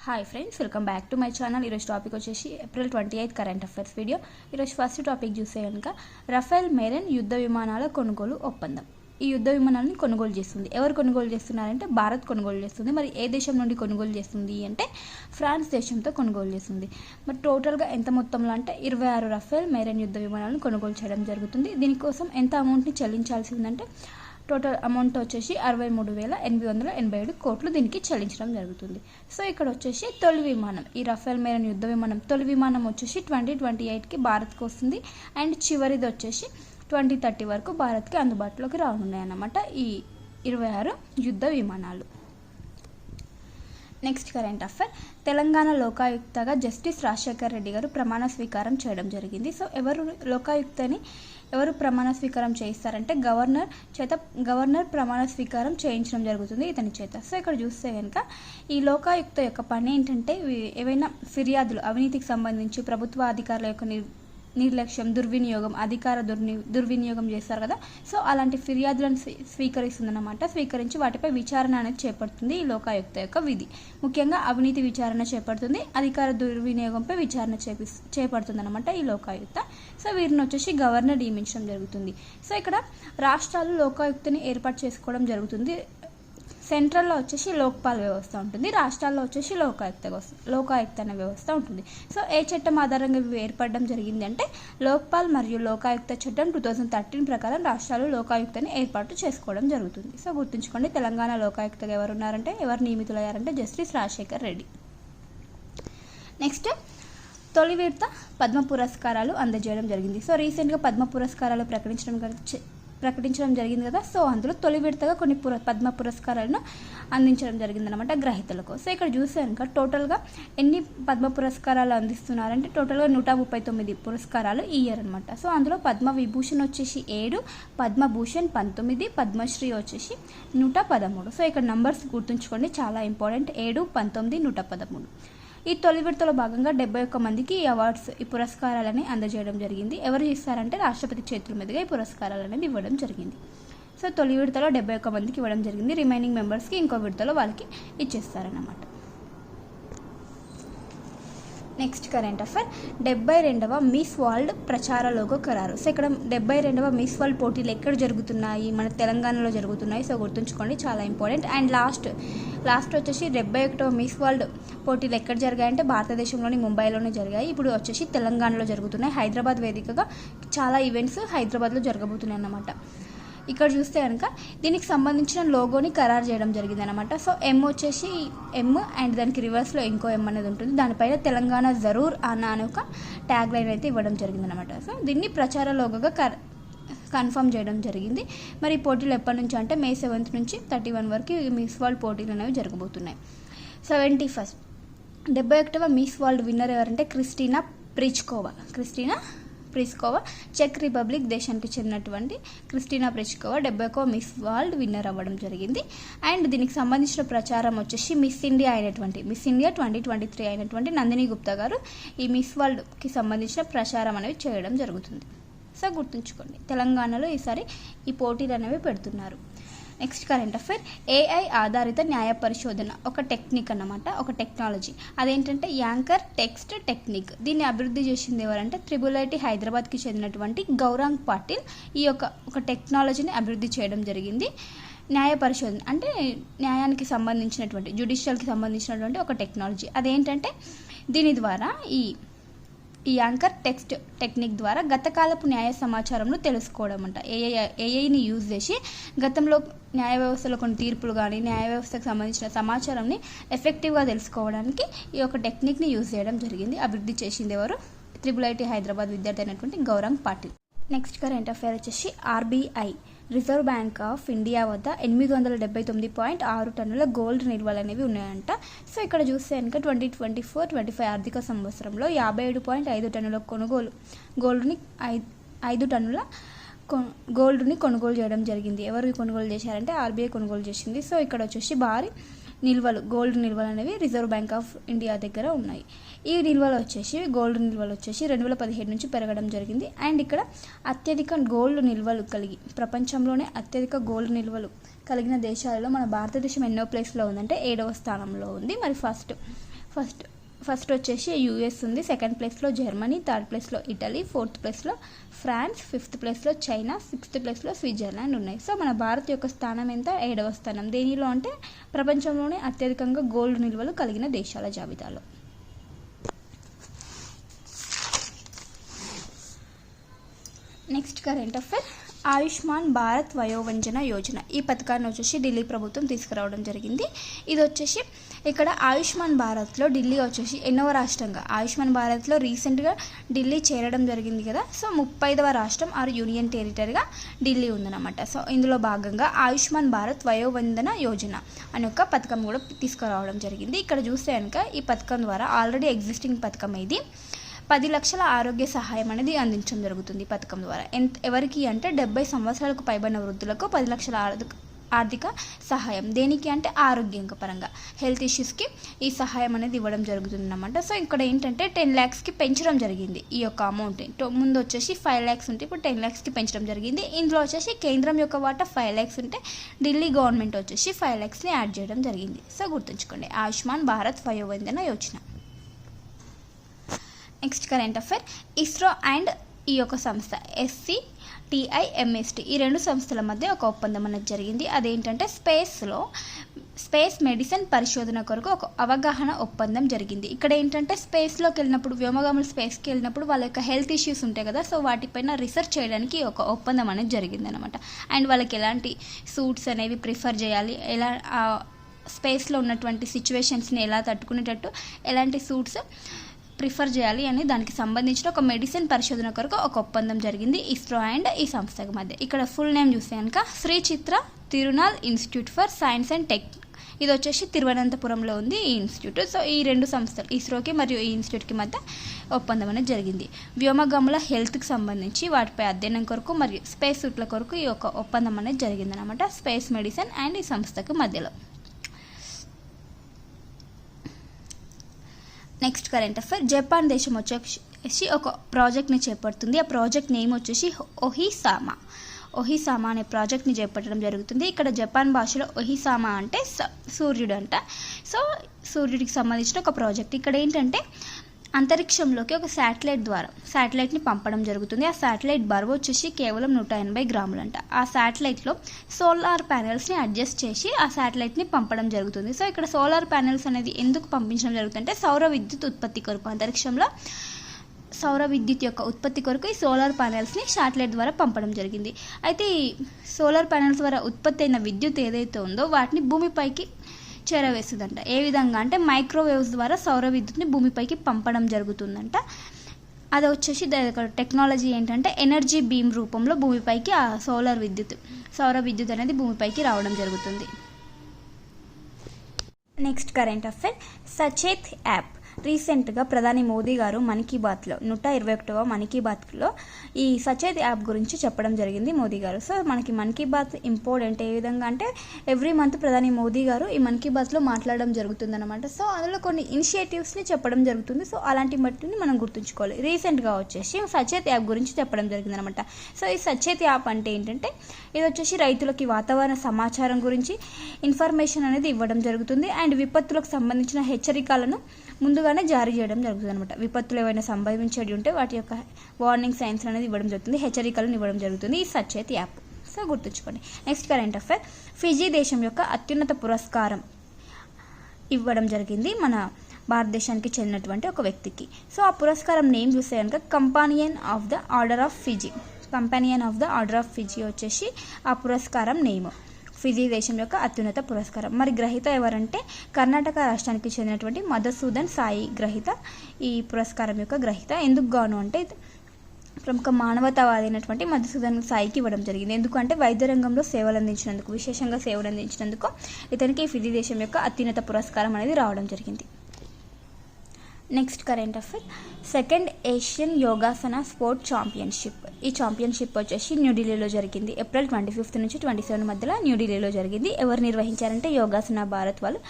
Hi friends, welcome back to my channel. ఈరోజు topic వచ్చేసి April 28 current affairs video. ఈరోజు first topic చూస్తే కనుక రఫేల్ మెరైన్ యుద్ధ విమానాల కొనుగోలు ఒప్పందం. ఈ యుద్ధ విమానాలను కొనుగోలు చేస్తుంది. ఎవరు కొనుగోలు చేస్తున్నారంటే భారత్ కొనుగోలు చేస్తుంది. మరి ఏ దేశం నుండి కొనుగోలు చేస్తుంది అంటే ఫ్రాన్స్ దేశంతో కొనుగోలు చేస్తుంది. మరి టోటల్గా ఎంత మొత్తంలో అంటే 26 రఫేల్ మెరైన్ యుద్ధ విమానాలను కొనుగోలు చేయడం జరుగుతుంది. దీనికోసం ఎంత అమౌంట్ని చెల్లించాల్సి ఉందంటే టోటల్ అమౌంట్ వచ్చేసి 63,887 కోట్లు దీనికి చెల్లించడం జరుగుతుంది. సో ఇక్కడ వచ్చేసి తొలి విమానం, ఈ రఫేల్ మెరైన్ యుద్ధ విమానం తొలి విమానం వచ్చేసి 2028కి భారత్కి వస్తుంది. అండ్ చివరిది వచ్చేసి 2030 వరకు భారత్కి అందుబాటులోకి రానున్నాయి అన్నమాట ఈ 26 యుద్ధ విమానాలు. నెక్స్ట్ కరెంట్ అఫైర్, తెలంగాణ లోకాయుక్తగా జస్టిస్ రాజశేఖర్ రెడ్డి గారు ప్రమాణ స్వీకారం చేయడం జరిగింది. సో ఎవరు ప్రమాణ స్వీకారం చేయిస్తారంటే గవర్నర్ ప్రమాణ స్వీకారం చేయించడం జరుగుతుంది ఇతని చేత. సో ఇక్కడ చూస్తే కనుక ఈ లోకాయుక్త యొక్క పని ఏంటంటే ఏవైనా ఫిర్యాదులు అవినీతికి సంబంధించి ప్రభుత్వ అధికారుల యొక్క నిర్లక్ష్యం, దుర్వినియోగం, దుర్వినియోగం చేస్తారు కదా. సో అలాంటి ఫిర్యాదులను స్వీకరిస్తుందన్నమాట. స్వీకరించి వాటిపై విచారణ అనేది చేపడుతుంది ఈ లోకాయుక్త యొక్క విధి. ముఖ్యంగా అవినీతి విచారణ చేపడుతుంది, అధికార దుర్వినియోగంపై విచారణ చేపడుతుంది అనమాట ఈ లోకాయుక్త. సో వీరిని వచ్చేసి గవర్నర్ నియమించడం జరుగుతుంది. సో ఇక్కడ రాష్ట్రాలు లోకాయుక్తని ఏర్పాటు చేసుకోవడం జరుగుతుంది. సెంట్రల్లో వచ్చేసి లోక్పాల్ వ్యవస్థ ఉంటుంది, రాష్ట్రాల్లో వచ్చేసి లోకాయుక్త అనే వ్యవస్థ ఉంటుంది. సో ఏ చట్టం ఆధారంగా ఇవి ఏర్పడడం జరిగింది అంటే లోక్పాల్ మరియు లోకాయుక్త చట్టం 2013 ప్రకారం రాష్ట్రాలు లోకాయుక్తని ఏర్పాటు చేసుకోవడం జరుగుతుంది. సో గుర్తుంచుకోండి, తెలంగాణ లోకాయుక్తగా ఎవరు నియమితులయ్యారంటే జస్టిస్ రాజశేఖర్ రెడ్డి. నెక్స్ట్ తొలి విడత పద్మ పురస్కారాలు అందజేయడం జరిగింది. సో రీసెంట్గా పద్మ పురస్కారాలు ప్రకటించడం జరిగింది కదా. సో అందులో తొలి విడతగా కొన్ని పద్మ పురస్కారాలను అందించడం జరిగిందనమాట గ్రహీతలకు. సో ఇక్కడ చూస్తే కనుక టోటల్గా ఎన్ని పద్మ పురస్కారాలు అందిస్తున్నారంటే టోటల్గా 139 పురస్కారాలు ఈ ఇయర్ అనమాట. సో అందులో పద్మ విభూషణ్ వచ్చేసి 7, పద్మభూషణ్ 19, పద్మశ్రీ వచ్చేసి 113. సో ఇక్కడ నంబర్స్ గుర్తుంచుకోండి, చాలా ఇంపార్టెంట్. 7, 19, 113. ఈ తొలి విడతలో భాగంగా 71 మందికి ఈ పురస్కారాలని అందజేయడం జరిగింది. ఎవరు ఇస్తారంటే రాష్ట్రపతి చేతుల మీదుగా ఈ పురస్కారాలు అనేది ఇవ్వడం జరిగింది. సో తొలి విడతలో 71 మందికి ఇవ్వడం జరిగింది. రిమైనింగ్ మెంబర్స్కి ఇంకో విడతలో వాళ్ళకి ఇచ్చేస్తారన్నమాట. నెక్స్ట్ కరెంట్ అఫైర్, 72వ మిస్ వరల్డ్ ప్రచార లోగో ఖరారు. సో ఇక్కడ 72వ మిస్ వరల్డ్ పోటీలు ఎక్కడ జరుగుతున్నాయి? మన తెలంగాణలో జరుగుతున్నాయి. సో గుర్తుంచుకోండి, చాలా ఇంపార్టెంట్. అండ్ లాస్ట్ వచ్చేసి 71వ మిస్ వరల్డ్ పోటీలు ఎక్కడ జరిగాయంటే భారతదేశంలోని ముంబైలోనే జరిగాయి. ఇప్పుడు వచ్చేసి తెలంగాణలో జరుగుతున్నాయి. హైదరాబాద్ వేదికగా చాలా ఈవెంట్స్ హైదరాబాద్లో జరగబోతున్నాయి అన్నమాట. ఇక్కడ చూస్తే కనుక దీనికి సంబంధించిన లోగోని ఖరారు చేయడం జరిగింది అనమాట. సో వచ్చేసి ఎమ్ అండ్ దానికి రివర్స్లో ఇంకో ఎమ్ అనేది ఉంటుంది. దానిపైన తెలంగాణ జరూర్ అనే ఒక ట్యాగ్ లైన్ అయితే ఇవ్వడం జరిగింది అనమాట. సో దీన్ని ప్రచార లోగోగా కన్ఫర్మ్ చేయడం జరిగింది. మరి ఈ పోటీలు ఎప్పటి నుంచి అంటే May 7 నుంచి 31 వరకు మిస్ వరల్డ్ పోటీలు అనేవి జరగబోతున్నాయి. 71వ మిస్ వరల్డ్ విన్నర్ ఎవరంటే క్రిస్టినా ప్రిస్కోవా చెక్ రిపబ్లిక్ దేశానికి చెందినటువంటి క్రిస్టినా ప్రిస్కోవా 71వ మిస్ వరల్డ్ విన్నర్ అవ్వడం జరిగింది. అండ్ దీనికి సంబంధించిన ప్రచారం వచ్చేసి మిస్ ఇండియా 2023 అయినటువంటి నందిని గుప్తా గారు ఈ మిస్ వరల్డ్కి సంబంధించిన ప్రచారం అనేవి చేయడం జరుగుతుంది. సో గుర్తుంచుకోండి, తెలంగాణలో ఈసారి ఈ పోటీలు అనేవి పెడుతున్నారు. నెక్స్ట్ కరెంట్ అఫైర్, AI ఆధారిత న్యాయ పరిశోధన ఒక టెక్నిక్ అన్నమాట, ఒక టెక్నాలజీ. అదేంటంటే యాంకర్ టెక్స్ట్ టెక్నిక్. దీన్ని అభివృద్ధి చేసింది ఎవరంటే IIIT హైదరాబాద్కి చెందినటువంటి గౌరాంగ్ పాటిల్ ఈ ఒక టెక్నాలజీని అభివృద్ధి చేయడం జరిగింది. న్యాయ పరిశోధన అంటే న్యాయానికి సంబంధించినటువంటి జ్యుడిషియల్కి సంబంధించినటువంటి ఒక టెక్నాలజీ. అదేంటంటే దీని ద్వారా ఈ యాంకర్ టెక్స్ట్ టెక్నిక్ ద్వారా గతకాలపు న్యాయ సమాచారంను తెలుసుకోవడం అంట. ఏఐని యూజ్ చేసి గతంలో న్యాయ వ్యవస్థలో కొన్ని తీర్పులు కానీ న్యాయ వ్యవస్థకు సంబంధించిన సమాచారాన్ని ఎఫెక్టివ్గా తెలుసుకోవడానికి ఈ యొక్క టెక్నిక్ని యూజ్ చేయడం జరిగింది. అభివృద్ధి చేసింది ఎవరు? IIIT హైదరాబాద్ విద్యార్థి అయినటువంటి Gaurang Patil. Next current affair వచ్చేసి RBI reserve bank of India వద్ద 879.6 టన్నుల గోల్డ్ నిల్వలు అనేవి ఉన్నాయంట. సో ఇక్కడ చూస్తే కనుక 2024-25 ఆర్థిక సంవత్సరంలో 57.5 టన్నుల గోల్డ్ని 5 టన్నుల గోల్డ్ని కొనుగోలు చేయడం జరిగింది. ఎవరు కొనుగోలు చేశారంటే RBI కొనుగోలు చేసింది. సో ఇక్కడ వచ్చేసి భారీ గోల్డ్ నిల్వలు అనేవి రిజర్వ్ బ్యాంక్ ఆఫ్ ఇండియా దగ్గర ఉన్నాయి. ఈ గోల్డ్ నిల్వలు వచ్చేసి 2017 నుంచి పెరగడం జరిగింది. అండ్ ఇక్కడ అత్యధిక గోల్డ్ నిల్వలు ప్రపంచంలోనే అత్యధిక గోల్డ్ నిల్వలు కలిగిన దేశాలలో మన భారతదేశం ఎన్నో ప్లేస్లో ఉందంటే 7వ స్థానంలో ఉంది. మరి ఫస్ట్ ఫస్ట్ వచ్చేసి యూఎస్ ఉంది, సెకండ్ ప్లేస్లో జర్మనీ, థర్డ్ ప్లేస్లో ఇటలీ, ఫోర్త్ ప్లేస్లో ఫ్రాన్స్, ఫిఫ్త్ ప్లేస్లో చైనా, సిక్స్త్ ప్లేస్లో స్విట్జర్లాండ్ ఉన్నాయి. సో మన భారత్ యొక్క స్థానం ఎంత? 7వ స్థానం. దేనిలో అంటే ప్రపంచంలోనే అత్యధికంగా గోల్డ్ నిల్వలు కలిగిన దేశాల జాబితాలో. Next current affair, Ayushman Bharat Vayovandana Yojana. ఈ పథకాన్ని వచ్చేసి ఢిల్లీ ప్రభుత్వం తీసుకురావడం జరిగింది. ఇది వచ్చేసి ఇక్కడ ఆయుష్మాన్ భారత్లో ఢిల్లీ వచ్చేసి 8వ రాష్ట్రంగా, ఆయుష్మాన్ భారత్లో రీసెంట్గా ఢిల్లీ చేరడం జరిగింది కదా. సో 35వ రాష్ట్రం ఆరు యూనియన్ టెరిటరీగా ఢిల్లీ ఉందన్నమాట. సో ఇందులో భాగంగా ఆయుష్మాన్ భారత్ వయోవందన యోజన అనే ఒక పథకం కూడా తీసుకురావడం జరిగింది. ఇక్కడ చూస్తే కనుక ఈ పథకం ద్వారా ఆల్రెడీ ఎగ్జిస్టింగ్ పథకం ఇది 10 లక్షల ఆరోగ్య సహాయం అనేది అందించడం జరుగుతుంది. ఈ పథకం ద్వారా ఎవరికి అంటే 70 సంవత్సరాలకు పైబడిన వృద్ధులకు 10 లక్షల ఆర్థిక సహాయం. దేనికి అంటే ఆరోగ్యం పరంగా, హెల్త్ ఇష్యూస్కి ఈ సహాయం అనేది ఇవ్వడం జరుగుతుంది అన్నమాట. సో ఇక్కడ ఏంటంటే 10 lakhsకి పెంచడం జరిగింది ఈ యొక్క అమౌంట్. ముందు వచ్చేసి 5 lakhs ఉంటే ఇప్పుడు 10 lakhsకి పెంచడం జరిగింది. ఇందులో వచ్చేసి కేంద్రం యొక్క వాటా 5 lakhs ఉంటే ఢిల్లీ గవర్నమెంట్ వచ్చేసి 5 lakhsని యాడ్ చేయడం జరిగింది. సో గుర్తుంచుకోండి, Ayushman Bharat Vayovandana Yojana. Next current affair, ISRO and ఈ యొక్క సంస్థ SCTIMST ఈ రెండు సంస్థల మధ్య ఒక ఒప్పందం అనేది జరిగింది. అదేంటంటే స్పేస్ మెడిసిన్ పరిశోధన కొరకు ఒక అవగాహన ఒప్పందం జరిగింది. ఇక్కడ ఏంటంటే స్పేస్లోకి వెళ్ళినప్పుడు, వ్యోమగాములు స్పేస్కి వెళ్ళినప్పుడు వాళ్ళ యొక్క హెల్త్ ఇష్యూస్ ఉంటాయి కదా. సో వాటిపైన రీసెర్చ్ చేయడానికి ఒక ఒప్పందం అనేది జరిగింది అనమాట. అండ్ వాళ్ళకి ఎలాంటి సూట్స్ అనేవి ప్రిఫర్ చేయాలి, ఎలా స్పేస్లో ఉన్నటువంటి సిచ్యువేషన్స్ని ఎలా తట్టుకునేటట్టు ఎలాంటి సూట్స్ ప్రిఫర్ చేయాలి అని దానికి సంబంధించిన ఒక మెడిసిన్ పరిశోధన కొరకు ఒక ఒప్పందం జరిగింది ఇస్రో అండ్ ఈ సంస్థకు మధ్య. ఇక్కడ ఫుల్ నేమ్ చూస్తే కనుక Sri Chitra Tirunal institute for science and tech. ఇది వచ్చేసి తిరువనంతపురంలో ఉంది ఈ ఇన్స్టిట్యూట్. సో ఈ రెండు సంస్థలు, ఇస్రోకి మరియు ఈ ఇన్స్టిట్యూట్కి మధ్య ఒప్పందం అనేది జరిగింది. వ్యోమగాముల హెల్త్కి సంబంధించి వాటిపై అధ్యయనం కొరకు మరియు స్పేస్ సూట్ల కొరకు ఈ యొక్క ఒప్పందం అనేది జరిగింది అనమాట, స్పేస్ మెడిసిన్ అండ్ ఈ సంస్థకు మధ్యలో. నెక్స్ట్ కరెంట్ అఫైర్, జపాన్ దేశం వచ్చేసి ఒక ప్రాజెక్ట్ని చేపడుతుంది. ఆ ప్రాజెక్ట్ నేమ్ వచ్చేసి ఒహిసామా అనే ప్రాజెక్ట్ని చేపట్టడం జరుగుతుంది. ఇక్కడ జపాన్ భాషలో ఒహిసామా అంటే సూర్యుడు అంట. సో సూర్యుడికి సంబంధించిన ఒక ప్రాజెక్ట్. ఇక్కడ ఏంటంటే అంతరిక్షంలోకి ఒక శాటిలైట్ని పంపడం జరుగుతుంది. ఆ శాటిలైట్ బరువు వచ్చేసి కేవలం 180 గ్రాములంట. ఆ శాటిలైట్లో సోలార్ ప్యానెల్స్ని అడ్జస్ట్ చేసి ఆ శాటిలైట్ని పంపడం జరుగుతుంది. సో ఇక్కడ సోలార్ ప్యానెల్స్ అనేది ఎందుకు పంపించడం జరుగుతుందంటే సౌర విద్యుత్ ఉత్పత్తి కొరకు, అంతరిక్షంలో సౌర విద్యుత్ యొక్క ఉత్పత్తి కొరకు ఈ సోలార్ ప్యానెల్స్ని శాటిలైట్ ద్వారా పంపడం జరిగింది. అయితే ఈ సోలార్ ప్యానెల్స్ ద్వారా ఉత్పత్తి అయిన విద్యుత్ ఏదైతే ఉందో వాటిని భూమిపైకి చేరవేస్తుందంట. ఏ విధంగా అంటే మైక్రోవేవ్స్ ద్వారా సౌర విద్యుత్ని భూమిపైకి పంపడం జరుగుతుందంట. అది వచ్చేసి టెక్నాలజీ ఏంటంటే ఎనర్జీ బీమ్ రూపంలో భూమిపైకి ఆ సౌర విద్యుత్ అనేది భూమిపైకి రావడం జరుగుతుంది. Next current affair, Sachet app. రీసెంట్గా ప్రధాని మోదీ గారు మన్ కీ బాత్లో 121వ మన్ కీ బాత్లో ఈ సచేత్ యాప్ గురించి చెప్పడం జరిగింది మోదీ గారు. సో మనకి మన్ కీ బాత్ ఇంపార్టెంట్ ఏ విధంగా అంటే ఎవ్రీ మంత్ ప్రధాని మోదీ గారు ఈ మన్ కీ బాత్లో మాట్లాడడం జరుగుతుందన్నమాట. సో అందులో కొన్ని ఇనిషియేటివ్స్ని చెప్పడం జరుగుతుంది. సో అలాంటి మట్టిని మనం గుర్తుంచుకోవాలి. రీసెంట్గా వచ్చేసి సచేత్ యాప్ గురించి చెప్పడం జరిగిందనమాట. సో ఈ సచేత్ యాప్ అంటే ఏంటంటే ఇది వచ్చేసి రైతులకి వాతావరణ సమాచారం గురించి ఇన్ఫర్మేషన్ అనేది ఇవ్వడం జరుగుతుంది. అండ్ విపత్తులకు సంబంధించిన హెచ్చరికలను ముందుగానే జారీ చేయడం జరుగుతుంది అనమాట. విపత్తులు ఏవైనా సంభవించేది ఉంటే వాటి యొక్క వార్నింగ్ సైన్స్ అనేది ఇవ్వడం జరుగుతుంది, హెచ్చరికలను ఇవ్వడం జరుగుతుంది ఈ సచేత్ యాప్. సో గుర్తుంచుకోండి. నెక్స్ట్ కరెంట్ అఫైర్, ఫిజీ దేశం యొక్క అత్యున్నత పురస్కారం ఇవ్వడం జరిగింది మన భారతదేశానికి చెందినటువంటి ఒక వ్యక్తికి. సో ఆ పురస్కారం నేమ్ చూస్తే కనుక companion of the order of Fiji వచ్చేసి ఆ పురస్కారం నేమ్. ఫిజీ దేశం యొక్క అత్యున్నత పురస్కారం. మరి గ్రహీత ఎవరంటే కర్ణాటక రాష్ట్రానికి చెందినటువంటి మధుసూదన్ సాయి గ్రహీత, ఈ పురస్కారం యొక్క గ్రహీత. ఎందుకు గాను అంటే ప్రముఖ మానవతావాది అయినటువంటి మధుసూదన్ సాయికి ఇవ్వడం జరిగింది. ఎందుకంటే వైద్య రంగంలో విశేషంగా సేవలు అందించినందుకు ఇతనికి ఫిజీ దేశం యొక్క అత్యున్నత పురస్కారం అనేది రావడం జరిగింది. Next current affair, second Asian yogasana sport championship. ఈ ఛాంపియన్షిప్ వచ్చేసి న్యూఢిల్లీలో జరిగింది. ఏప్రిల్ 25 నుంచి 27 మధ్యలో న్యూఢిల్లీలో జరిగింది. ఎవరు నిర్వహించారంటే యోగాసన భారత్ వాళ్ళు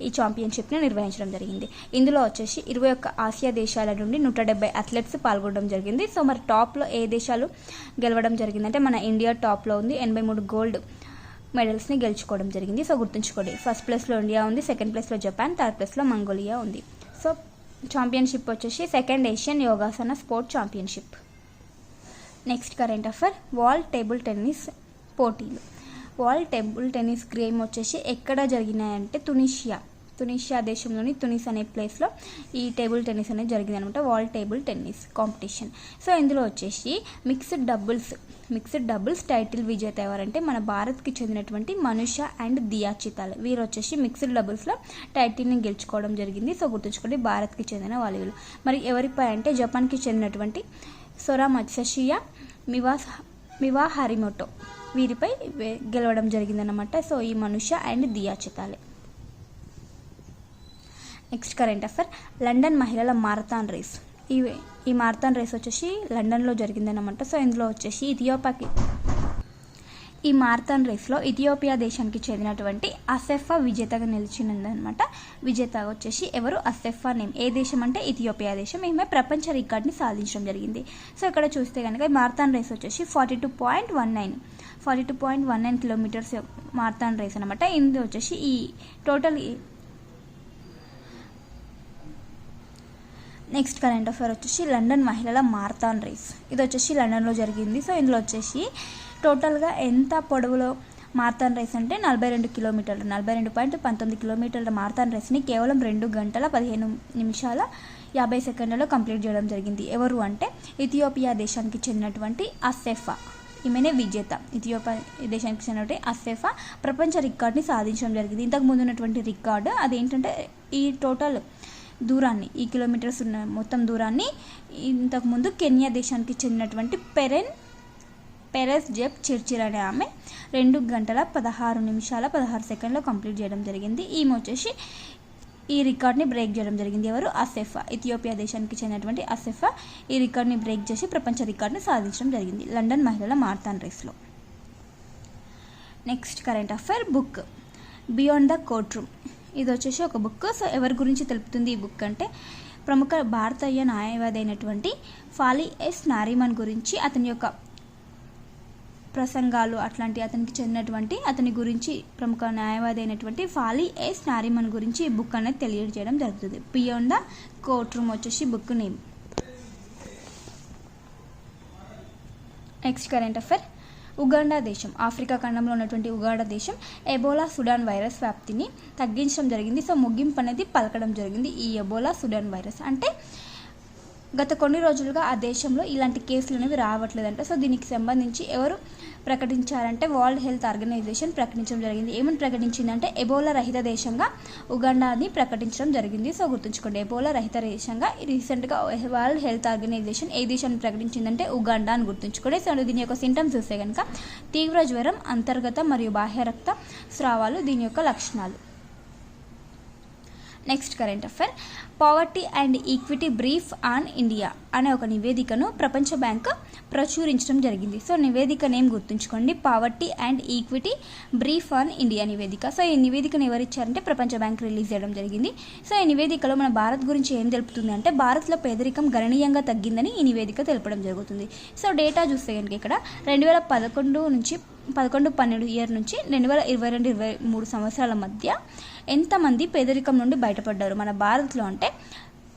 ఈ ఛాంపియన్షిప్ని నిర్వహించడం జరిగింది. ఇందులో వచ్చేసి 21 ఆసియా దేశాల నుండి 170 అథ్లెట్స్ పాల్గొనడం జరిగింది. సో మరి టాప్లో ఏ దేశాలు గెలవడం జరిగిందంటే మన ఇండియా టాప్లో ఉంది, 83 గోల్డ్ మెడల్స్ని గెలుచుకోవడం జరిగింది. సో గుర్తుంచుకోండి, ఫస్ట్ ప్లేస్లో ఇండియా ఉంది, సెకండ్ ప్లేస్లో జపాన్, థర్డ్ ప్లేస్లో మంగోలియా ఉంది. సో ఛాంపియన్షిప్ వచ్చేసి second Asian yogasana sport championship. Next current affair world table tennis పోటీలు. వరల్డ్ టేబుల్ టెన్నిస్ గేమ్ వచ్చేసి ఎక్కడ జరిగినాయంటే తునిషియా దేశంలోని తునిస్ అనే ప్లేస్లో ఈ టేబుల్ టెన్నిస్ అనేది జరిగింది అనమాట, world table tennis competition. So ఇందులో వచ్చేసి మిక్స్డ్ డబుల్స్ టైటిల్ విజేత ఎవరంటే మన భారత్కి చెందినటువంటి మనుష అండ్ దియా చితాల్. వీరు వచ్చేసి మిక్స్డ్ డబుల్స్లో టైటిల్ని గెలుచుకోవడం జరిగింది. సో గుర్తుంచుకోండి, భారత్కి చెందిన వాళ్ళు. మరి ఎవరిపై అంటే జపాన్కి చెందినటువంటి సొరా మత్సషియా మివా హరిమోటో వీరిపై గెలవడం జరిగిందన్నమాట. సో ఈ Manush and Diya Chitale. Next current affair London మహిళల మారథాన్ రేస్. ఈ మారథాన్ రేస్ వచ్చేసి లండన్లో జరిగిందన్నమాట. సో ఇందులో వచ్చేసి ఈ మారథాన్ రేస్లో ఇథియోపియా దేశానికి చెందినటువంటి అసెఫా విజేతగా నిలిచిందనమాట. విజేత వచ్చేసి ఎవరు? అసెఫా నేమ్. ఏ దేశం అంటే ఇథియోపియా దేశం. ఈమె ప్రపంచ రికార్డ్ని సాధించడం జరిగింది. సో ఇక్కడ చూస్తే కనుక ఈ మారథాన్ రేస్ వచ్చేసి 42.19 కిలోమీటర్స్ మారథాన్ రేస్ అనమాట. ఇందులో వచ్చేసి ఈ టోటల్ నెక్స్ట్ కరెంట్ అఫైర్ వచ్చేసి లండన్ మహిళల మారథాన్ రేస్. ఇది వచ్చేసి లండన్లో జరిగింది. సో ఇందులో వచ్చేసి టోటల్గా ఎంత పొడవులో మారథాన్ రేస్ అంటే 42 కిలోమీటర్లు, 42.19 కిలోమీటర్ల మారథాన్ రేస్ని కేవలం 2 గంటల 15 నిమిషాల 50 సెకండ్లలో కంప్లీట్ చేయడం జరిగింది. ఎవరు అంటే ఇథియోపియా దేశానికి చెందినటువంటి అసెఫా. ఈమెనే విజేత. ఇథియోపియా దేశానికి చెందినటువంటి అసెఫా ప్రపంచ రికార్డ్ని సాధించడం జరిగింది. ఇంతకు ముందు ఉన్నటువంటి రికార్డు అదేంటంటే ఈ టోటల్ దూరాన్ని, ఈ కిలోమీటర్స్ ఉన్న మొత్తం దూరాన్ని ఇంతకుముందు కెన్యా దేశానికి చెందినటువంటి పెరెస్ జెప్ చిర్చిర్ అనే ఆమె 2 గంటల 16 నిమిషాల 16 సెకండ్లో కంప్లీట్ చేయడం జరిగింది. ఈమె వచ్చేసి ఈ రికార్డ్ని బ్రేక్ చేయడం జరిగింది. ఎవరు? అసెఫా. ఇథియోపియా దేశానికి చెందినటువంటి అసెఫా ఈ రికార్డ్ని బ్రేక్ చేసి ప్రపంచ రికార్డ్ని సాధించడం జరిగింది లండన్ మహిళల మారథాన్ రేస్లో. Next current affair book beyond the court room. ఇది వచ్చేసి ఒక బుక్. సో ఎవరి గురించి తెలుపుతుంది ఈ బుక్ అంటే ప్రముఖ భారతీయ న్యాయవాది అయినటువంటి ఫాలి ఎస్ నారిమన్ గురించి, అతని యొక్క ప్రసంగాలు అట్లాంటి అతనికి చెందినటువంటి అతని గురించి ప్రముఖ న్యాయవాది అయినటువంటి ఫాలి ఎస్ నారిమన్ గురించి ఈ బుక్ అనేది తెలియజేయడం జరుగుతుంది. బియాండ్ ద కోర్ట్ రూమ్ వచ్చేసి book name. Next current affair Uganda దేశం, ఆఫ్రికా ఖండంలో ఉన్నటువంటి ఉగాండా దేశం ఎబోలా సుడాన్ వైరస్ వ్యాప్తిని తగ్గించడం జరిగింది. సో ముగింపు అనేది పలకడం జరిగింది. ఈ ఎబోలా సుడాన్ వైరస్ అంటే గత కొన్ని రోజులుగా ఆ దేశంలో ఇలాంటి కేసులు అనేవి రావట్లేదంట. సో దీనికి సంబంధించి ఎవరు ప్రకటించారంటే వరల్డ్ హెల్త్ ఆర్గనైజేషన్ ప్రకటించడం జరిగింది. ఏమని ప్రకటించిందంటే ఎబోలా రహిత దేశంగా ఉగాండాని ప్రకటించడం జరిగింది. సో గుర్తుంచుకోండి, ఎబోలా రహిత దేశంగా రీసెంట్గా వరల్డ్ హెల్త్ ఆర్గనైజేషన్ ఏ దేశాన్ని ప్రకటించిందంటే ఉగాండా అని గుర్తుంచుకోండి. సో దీని యొక్క సింటమ్స్ చూస్తే కనుక తీవ్ర జ్వరం, అంతర్గత మరియు బాహ్య రక్త స్రావాలు దీని యొక్క లక్షణాలు. Next current affair poverty and equity brief on India అనే ఒక నివేదికను ప్రపంచ బ్యాంక్ ప్రచురించడం జరిగింది. సో నివేదిక నేమ్ గుర్తుంచుకోండి, poverty and equity brief on India నివేదిక. సో ఈ నివేదికను ఎవరిచ్చారంటే ప్రపంచ బ్యాంక్ రిలీజ్ చేయడం జరిగింది. సో ఈ నివేదికలో మన భారత్ గురించి ఏం తెలుపుతుంది అంటే భారత్లో పేదరికం గణనీయంగా తగ్గిందని ఈ నివేదిక తెలపడం జరుగుతుంది. సో డేటా చూస్తే కనుక ఇక్కడ 2011-12 ఇయర్ నుంచి 2022-23 సంవత్సరాల మధ్య ఎంతమంది పేదరికం నుండి బయటపడ్డారు మన భారత్లో అంటే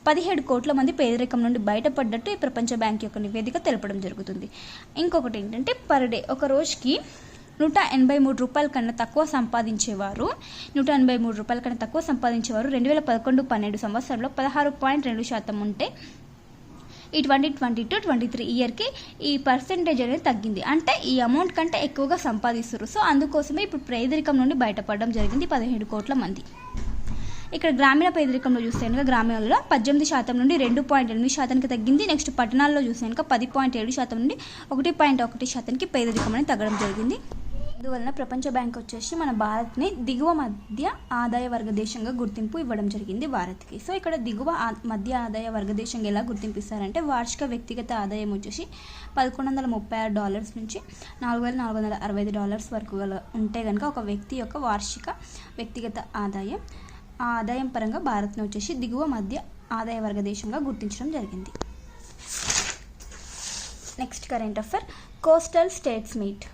17 కోట్ల మంది పేదరికం నుండి బయటపడ్డట్టు ఈ ప్రపంచ బ్యాంక్ యొక్క నివేదిక తెలపడం జరుగుతుంది. ఇంకొకటి ఏంటంటే పర్ డే ఒక రోజుకి 183 రూపాయల కన్నా తక్కువ సంపాదించేవారు 2011-12 సంవత్సరంలో 16.2% ఉంటే ఈ 2022-23 ఇయర్కి ఈ పర్సెంటేజ్ అనేది తగ్గింది. అంటే ఈ అమౌంట్ కంటే ఎక్కువగా సంపాదిస్తారు. సో అందుకోసమే ఇప్పుడు పేదరికం నుండి బయటపడడం జరిగింది 17 కోట్ల మంది. ఇక్కడ గ్రామీణ పేదరికంలో చూస్తే కనుక గ్రామీణాలలో 18% నుండి 2.8% తగ్గింది. నెక్స్ట్ పట్టణాల్లో చూస్తే కనుక 10.7% నుండి 1.1%కి పేదరికం అనేది తగ్గడం జరిగింది. అందువలన ప్రపంచ బ్యాంక్ వచ్చేసి మన భారత్ని దిగువ మధ్య ఆదాయ వర్గ దేశంగా గుర్తింపు ఇవ్వడం జరిగింది భారత్కి. సో ఇక్కడ దిగువ మధ్య ఆదాయ వర్గ దేశంగా ఎలా గుర్తింపిస్తారంటే వార్షిక వ్యక్తిగత ఆదాయం వచ్చేసి $1,136 నుంచి $4,465 వరకు ఉంటే కనుక ఒక వ్యక్తి యొక్క వార్షిక వ్యక్తిగత ఆదాయం, ఆ ఆదాయం పరంగా భారత్ని వచ్చేసి దిగువ మధ్య ఆదాయ వర్గ దేశంగా గుర్తించడం జరిగింది. Next current affair coastal states meet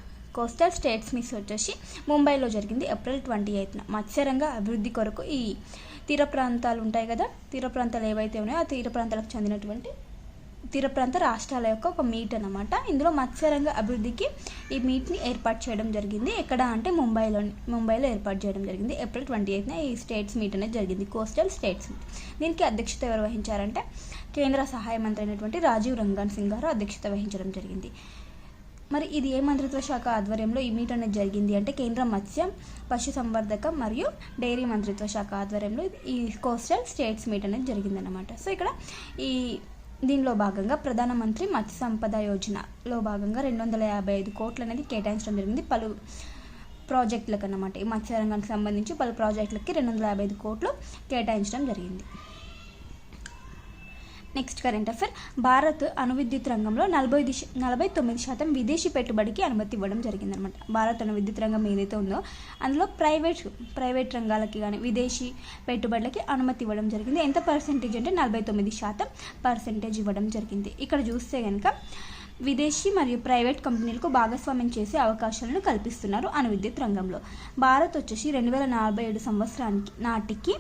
వచ్చేసి ముంబైలో జరిగింది ఏప్రిల్ 28న. మత్స్యరంగ అభివృద్ధి కొరకు ఈ తీర ప్రాంతాలు ఉంటాయి కదా, తీర ప్రాంతాలు ఏవైతే ఉన్నాయో ఆ తీర ప్రాంతాలకు చెందినటువంటి తీర ప్రాంత రాష్ట్రాల యొక్క ఒక మీట్ అన్నమాట. ఇందులో మత్స్యరంగ అభివృద్ధికి ఈ మీట్ని ఏర్పాటు చేయడం జరిగింది. ఎక్కడ అంటే ముంబైలో ఏర్పాటు చేయడం జరిగింది. ఏప్రిల్ 28న ఈ స్టేట్స్ మీట్ అనేది జరిగింది, కోస్టల్ స్టేట్స్ మీట్. దీనికి అధ్యక్షత ఎవరు వహించారంటే కేంద్ర సహాయ మంత్రి అయినటువంటి రాజీవ్ రంగన్ సింగ్ గారు అధ్యక్షత వహించడం జరిగింది. మరి ఇది ఏ మంత్రిత్వ శాఖ ఆధ్వర్యంలో ఈ మీట్ అనేది జరిగింది అంటే కేంద్ర మత్స్య పశు సంవర్ధక మరియు డైరీ మంత్రిత్వ శాఖ ఆధ్వర్యంలో ఈ కోస్టల్ స్టేట్స్ మీట్ అనేది జరిగిందన్నమాట. సో ఇక్కడ దీనిలో భాగంగా ప్రధానమంత్రి మత్స్య సంపద యోజనలో భాగంగా 255 కోట్లు అనేది కేటాయించడం జరిగింది పలు ప్రాజెక్టులకు అన్నమాట. ఈ మత్స్యరంగానికి సంబంధించి పలు ప్రాజెక్టులకి 255 కోట్లు కేటాయించడం జరిగింది. Next current affair. భారత్ అణువిద్యుత్ రంగంలో 49% విదేశీ పెట్టుబడికి అనుమతి ఇవ్వడం జరిగిందనమాట. భారత్ అణువిద్యుత్ రంగం ఏదైతే ఉందో అందులో ప్రైవేట్ రంగాలకి కానీ విదేశీ పెట్టుబడులకి అనుమతి ఇవ్వడం జరిగింది. ఎంత పర్సెంటేజ్ అంటే 49% ఇవ్వడం జరిగింది. ఇక్కడ చూస్తే కనుక విదేశీ మరియు ప్రైవేట్ కంపెనీలకు భాగస్వామ్యం చేసే అవకాశాలను కల్పిస్తున్నారు అణువిద్యుత్ రంగంలో. భారత్ వచ్చేసి 2047 సంవత్సరానికి నాటికి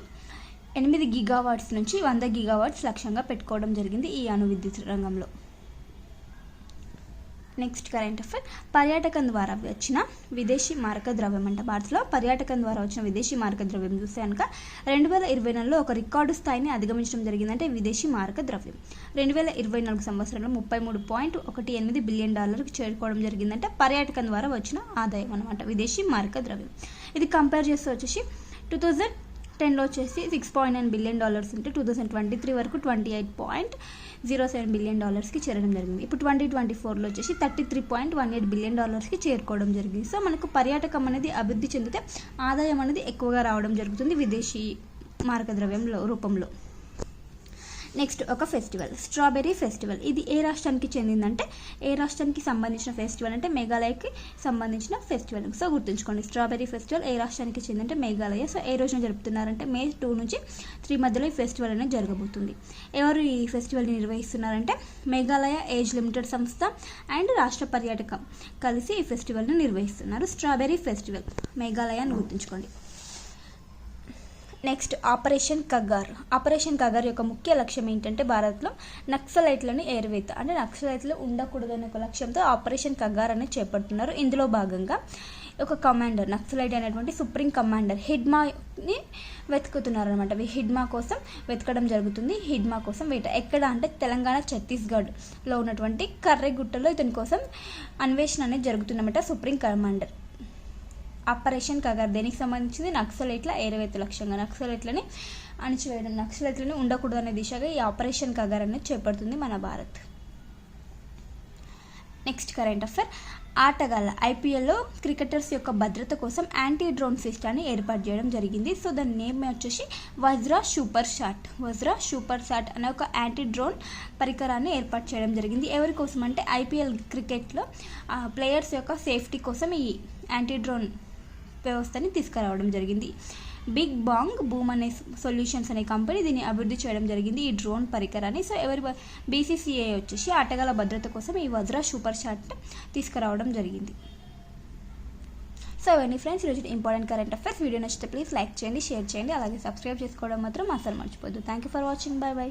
8 గిగావాట్స్ నుంచి 100 గిగావాట్స్ లక్ష్యంగా పెట్టుకోవడం జరిగింది ఈ అణువిద్యుత్ రంగంలో. Next current affair. పర్యాటకం ద్వారా వచ్చిన విదేశీ మారక ద్రవ్యం అంట. భారత్లో పర్యాటకం ద్వారా వచ్చిన విదేశీ మారక ద్రవ్యం చూస్తే కనుక 2024లో ఒక రికార్డు స్థాయిని అధిగమించడం జరిగిందంటే విదేశీ మారక ద్రవ్యం 2024 సంవత్సరంలో $30.18 బిలియన్ చేరుకోవడం జరిగిందంటే పర్యాటకం ద్వారా వచ్చిన ఆదాయం అనమాట విదేశీ మారక ద్రవ్యం. ఇది కంపేర్ చేస్తే వచ్చేసి 2010లో వచ్చేసి $6.9 బిలియన్ ఉంటే 2023 వరకు $28.07 బిలియన్ చేరడం జరిగింది. ఇప్పుడు 2024లో వచ్చేసి $33.18 బిలియన్ చేరుకోవడం జరిగింది. సో మనకు పర్యాటకం అనేది అభివృద్ధి చెందితే ఆదాయం అనేది ఎక్కువగా రావడం జరుగుతుంది విదేశీ మారక ద్రవ్యం రూపంలో. నెక్స్ట్ ఒక ఫెస్టివల్, స్ట్రాబెర్రీ ఫెస్టివల్. ఇది ఏ రాష్ట్రానికి చెందిందంటే ఏ రాష్ట్రానికి సంబంధించిన ఫెస్టివల్ అంటే మేఘాలయకి సంబంధించిన ఫెస్టివల్. సో గుర్తుంచుకోండి, స్ట్రాబెర్రీ ఫెస్టివల్ ఏ రాష్ట్రానికి చెందిందంటే మేఘాలయ. సో ఏ రోజున జరుపుతున్నారంటే May 2 నుంచి 3 మధ్యలో ఈ ఫెస్టివల్ అనేది జరగబోతుంది. ఎవరు ఈ ఫెస్టివల్ని నిర్వహిస్తున్నారంటే మేఘాలయ ఏజ్ లిమిటెడ్ సంస్థ అండ్ రాష్ట్ర పర్యాటకం కలిసి ఈ ఫెస్టివల్ని నిర్వహిస్తున్నారు. స్ట్రాబెర్రీ ఫెస్టివల్ మేఘాలయ అని గుర్తుంచుకోండి. నెక్స్ట్ ఆపరేషన్ కగార్ యొక్క ముఖ్య లక్ష్యం ఏంటంటే భారత్లో నక్సలైట్లను ఏరివేత అంటే నక్సలైట్లు ఉండకూడదనే ఒక లక్ష్యంతో ఆపరేషన్ కగార్ అనేది చేపడుతున్నారు. ఇందులో భాగంగా ఒక కమాండర్ నక్సలైట్ అయినటువంటి సుప్రీం కమాండర్ హిడ్మాని వెతుకుతున్నారు అనమాట. హిడ్మా కోసం వెతకడం జరుగుతుంది. హిడ్మా కోసం వేట ఎక్కడ అంటే తెలంగాణ ఛత్తీస్గఢ్లో ఉన్నటువంటి కర్రెగుట్టలో ఇతని కోసం అన్వేషణ అనేది జరుగుతుందన్నమాట. సుప్రీం కమాండర్ ఆపరేషన్ కగార్ దేనికి సంబంధించింది నక్సలైట్ల ఏరవేత లక్ష్యంగా నక్సలైట్లని అణిచివేయడం నక్సలైట్లని ఉండకూడదు అనే దిశగా ఈ ఆపరేషన్ కగార్ అనేది చేపడుతుంది మన భారత్. Next current affair. ఆటగాళ్ళ ఐపీఎల్లో క్రికెటర్స్ యొక్క భద్రత కోసం యాంటీ డ్రోన్ సిస్టాన్ని ఏర్పాటు చేయడం జరిగింది. సో దాని నేమ్ వచ్చేసి వజ్రా సూపర్ షాట్ అనే ఒక యాంటీ డ్రోన్ పరికరాన్ని ఏర్పాటు చేయడం జరిగింది. ఎవరి కోసం అంటే ఐపీఎల్ క్రికెట్లో ప్లేయర్స్ యొక్క సేఫ్టీ కోసం ఈ యాంటీ డ్రోన్ వ్యవస్థని తీసుకురావడం జరిగింది. బిగ్ బాంగ్ బూమ్ అనే సొల్యూషన్స్ అనే కంపెనీ దీన్ని అభివృద్ధి చేయడం జరిగింది ఈ డ్రోన్ పరికరాన్ని. సో బీసీసీఐ వచ్చేసి ఆటగాళ్ళ భద్రత కోసం ఈ వజ్రా సూపర్ షాట్ తీసుకురావడం జరిగింది. సో ఇవన్నీ ఫ్రెండ్స్ ఈరోజు ఇంపార్టెంట్ కరెంట్ అఫైర్స్. వీడియో నచ్చితే ప్లీజ్ లైక్ చేయండి, షేర్ చేయండి, అలాగే సబ్స్క్రైబ్ చేసుకోవడం మాత్రం అసలు మర్చిపోద్దు. Thank you for watching. Bye by.